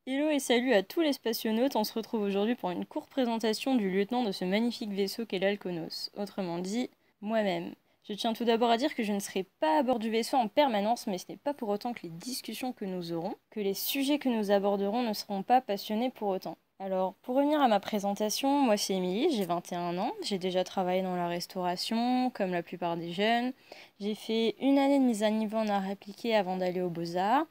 Hello et salut à tous les spationautes, on se retrouve aujourd'hui pour une courte présentation du lieutenant de ce magnifique vaisseau qu'est l'Alconos, autrement dit, moi-même. Je tiens tout d'abord à dire que je ne serai pas à bord du vaisseau en permanence, mais ce n'est pas pour autant que les discussions que nous aurons, que les sujets que nous aborderons ne seront pas passionnés pour autant. Alors, pour revenir à ma présentation, moi c'est Émilie, j'ai 21 ans, j'ai déjà travaillé dans la restauration, comme la plupart des jeunes. J'ai fait une année de mise à niveau en arts appliqués avant d'aller aux Beaux-Arts.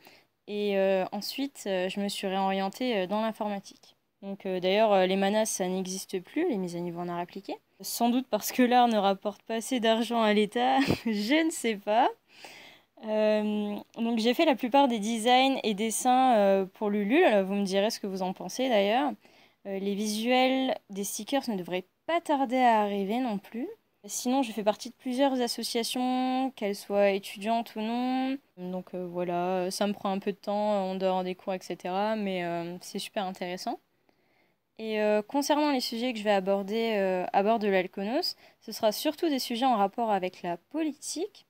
Et ensuite, je me suis réorientée dans l'informatique. Donc d'ailleurs, les manas, ça n'existe plus, les mises à niveau en art appliqué. Sans doute parce que l'art ne rapporte pas assez d'argent à l'État, je ne sais pas. Donc j'ai fait la plupart des designs et dessins pour Lulul. Vous me direz ce que vous en pensez d'ailleurs. Les visuels des stickers ne devraient pas tarder à arriver non plus. Sinon, je fais partie de plusieurs associations, qu'elles soient étudiantes ou non. Donc voilà, ça me prend un peu de temps en dehors des cours, etc. Mais c'est super intéressant. Et concernant les sujets que je vais aborder à bord de l'Alconos, ce sera surtout des sujets en rapport avec la politique,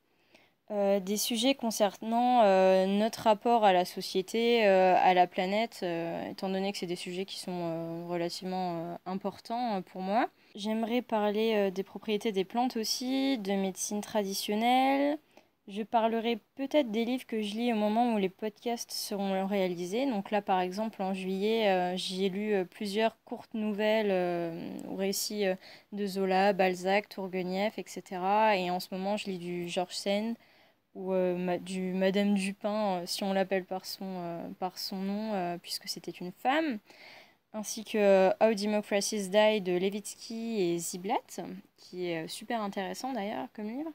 des sujets concernant notre rapport à la société, à la planète, étant donné que c'est des sujets qui sont relativement importants pour moi. J'aimerais parler des propriétés des plantes aussi, de médecine traditionnelle. Je parlerai peut-être des livres que je lis au moment où les podcasts seront réalisés. Donc là, par exemple, en juillet, j'ai lu plusieurs courtes nouvelles ou récits de Zola, Balzac, Tourguenieff, etc. Et en ce moment, je lis du Georges Sand ou du Madame Dupin, si on l'appelle par son nom, puisque c'était une femme, ainsi que How Democracies Die de Levitsky et Ziblatt, qui est super intéressant d'ailleurs comme livre.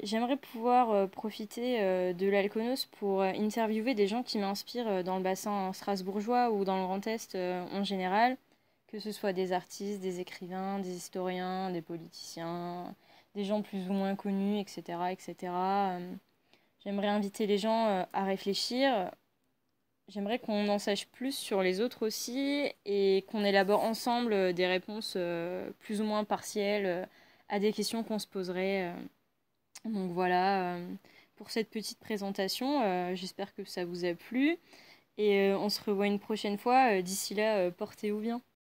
J'aimerais pouvoir profiter de l'Alconos pour interviewer des gens qui m'inspirent dans le bassin strasbourgeois ou dans le Grand Est en général, que ce soit des artistes, des écrivains, des historiens, des politiciens, des gens plus ou moins connus, etc. etc. J'aimerais inviter les gens à réfléchir. J'aimerais qu'on en sache plus sur les autres aussi et qu'on élabore ensemble des réponses plus ou moins partielles à des questions qu'on se poserait. Donc voilà pour cette petite présentation. J'espère que ça vous a plu et on se revoit une prochaine fois. D'ici là, portez-vous bien.